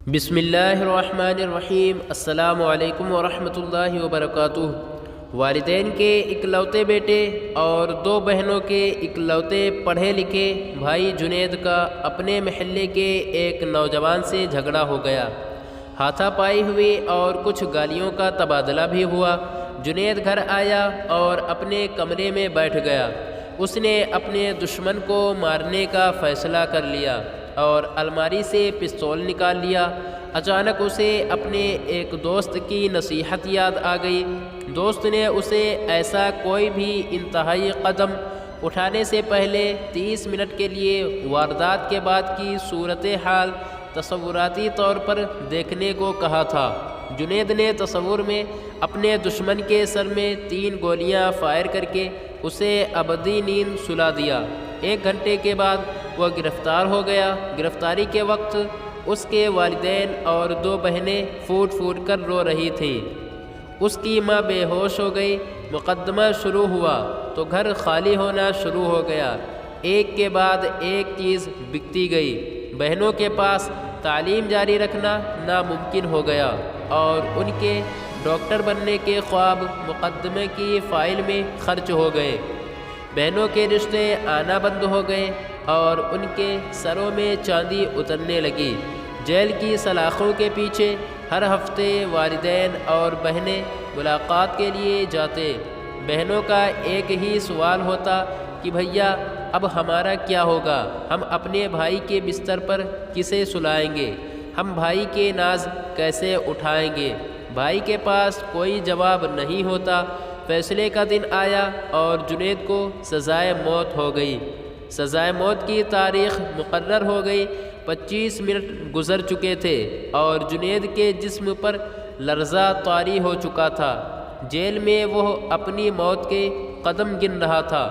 بسم اللہ الرحمن الرحیم۔ السلام علیکم ورحمۃ اللہ وبرکاتہ۔ والدین کے اکلوتے بیٹے اور دو بہنوں کے اکلوتے پڑھے لکھے بھائی جنید کا اپنے محلے کے ایک نوجوان سے جھگڑا ہو گیا۔ ہاتھا پائی ہوئی اور کچھ گالیوں کا تبادلہ بھی ہوا۔ جنید گھر آیا اور اپنے کمرے میں بیٹھ گیا۔ اس نے اپنے دشمن کو مارنے کا فیصلہ کر لیا اور الماری سے پستول نکال لیا۔ اچانک اسے اپنے ایک دوست کی نصیحت یاد آ گئی۔ دوست نے اسے ایسا کوئی بھی انتہائی قدم اٹھانے سے پہلے 30 منٹ کے لیے واردات کے بعد کی صورتحال تصوراتی طور پر دیکھنے کو کہا تھا۔ جنید نے تصور میں اپنے دشمن کے سر میں 3 گولیاں فائر کر کے اسے ابدی نیند سلا دیا۔ 1 گھنٹے کے بعد وہ گرفتار ہو گیا۔ گرفتاری کے وقت اس کے والدین اور 2 بہنیں پھوٹ پھوٹ کر رو رہی تھیں۔ اس کی ماں بے ہوش ہو گئی۔ مقدمہ شروع ہوا تو گھر خالی ہونا شروع ہو گیا۔ ایک کے بعد ایک چیز بکتی گئی۔ بہنوں کے پاس تعلیم جاری رکھنا ناممکن ہو گیا اور ان کے ڈاکٹر بننے کے خواب مقدمے کی فائل میں خرچ ہو گئے۔ بہنوں کے رشتے آنا بند ہو گئے اور ان کے سروں میں چاندی اترنے لگی۔ جیل کی سلاخوں کے پیچھے ہر ہفتے والدین اور بہنیں ملاقات کے لیے جاتے۔ بہنوں کا ایک ہی سوال ہوتا کہ بھیا اب ہمارا کیا ہوگا؟ ہم اپنے بھائی کے بستر پر کسے سلائیں گے؟ ہم بھائی کے ناز کیسے اٹھائیں گے؟ بھائی کے پاس کوئی جواب نہیں ہوتا۔ فیصلے کا دن آیا اور جنید کو سزائے موت ہو گئی۔ سزائے موت کی تاریخ مقرر ہو گئی۔ 25 منٹ گزر چکے تھے اور جنید کے جسم پر لرزہ طاری ہو چکا تھا۔ جیل میں وہ اپنی موت کے قدم گن رہا تھا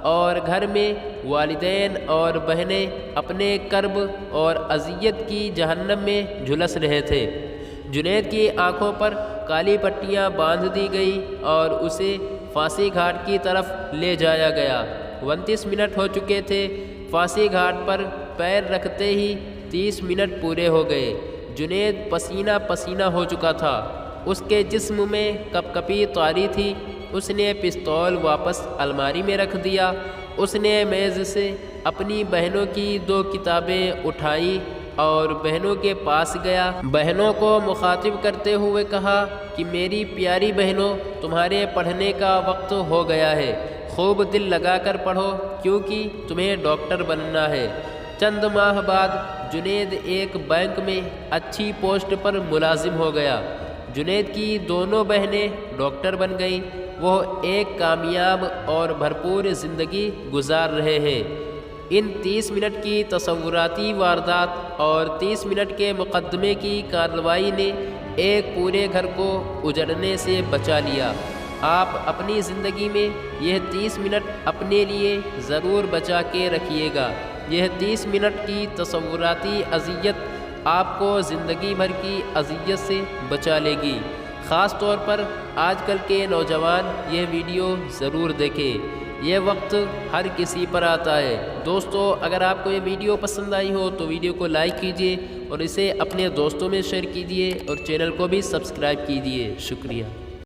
اور گھر میں والدین اور بہنیں اپنے کرب اور اذیت کی جہنم میں جھلس رہے تھے۔ جنید کی آنکھوں پر کالی پٹیاں باندھ دی گئی اور اسے پھانسی گھاٹ کی طرف لے جایا گیا۔ 29 منٹ ہو چکے تھے۔ پھانسی گھاٹ پر پیر رکھتے ہی 30 منٹ پورے ہو گئے۔ جنید پسینہ پسینہ ہو چکا تھا۔ اس کے جسم میں کپ کپی طاری تھی۔ اس نے پستول واپس الماری میں رکھ دیا۔ اس نے میز سے اپنی بہنوں کی 2 کتابیں اٹھائی اور بہنوں کے پاس گیا۔ بہنوں کو مخاطب کرتے ہوئے کہا کہ میری پیاری بہنوں، تمہارے پڑھنے کا وقت ہو گیا ہے۔ خوب دل لگا کر پڑھو کیونکہ تمہیں ڈاکٹر بننا ہے۔ چند ماہ بعد جنید ایک بینک میں اچھی پوسٹ پر ملازم ہو گیا۔ جنید کی دونوں بہنیں ڈاکٹر بن گئیں۔ وہ ایک کامیاب اور بھرپور زندگی گزار رہے ہیں۔ ان 30 منٹ کی تصوراتی واردات اور 30 منٹ کے مقدمے کی کارروائی نے ایک پورے گھر کو اجڑنے سے بچا لیا۔ آپ اپنی زندگی میں یہ 30 منٹ اپنے لیے ضرور بچا کے رکھیے گا۔ یہ 30 منٹ کی تصوراتی اذیت آپ کو زندگی بھر کی اذیت سے بچا لے گی۔ خاص طور پر آج کل کے نوجوان یہ ویڈیو ضرور دیکھیں۔ یہ وقت ہر کسی پر آتا ہے۔ دوستو، اگر آپ کو یہ ویڈیو پسند آئی ہو تو ویڈیو کو لائک کیجیے اور اسے اپنے دوستوں میں شیئر کیجیے اور چینل کو بھی سبسکرائب کیجیے۔ شکریہ۔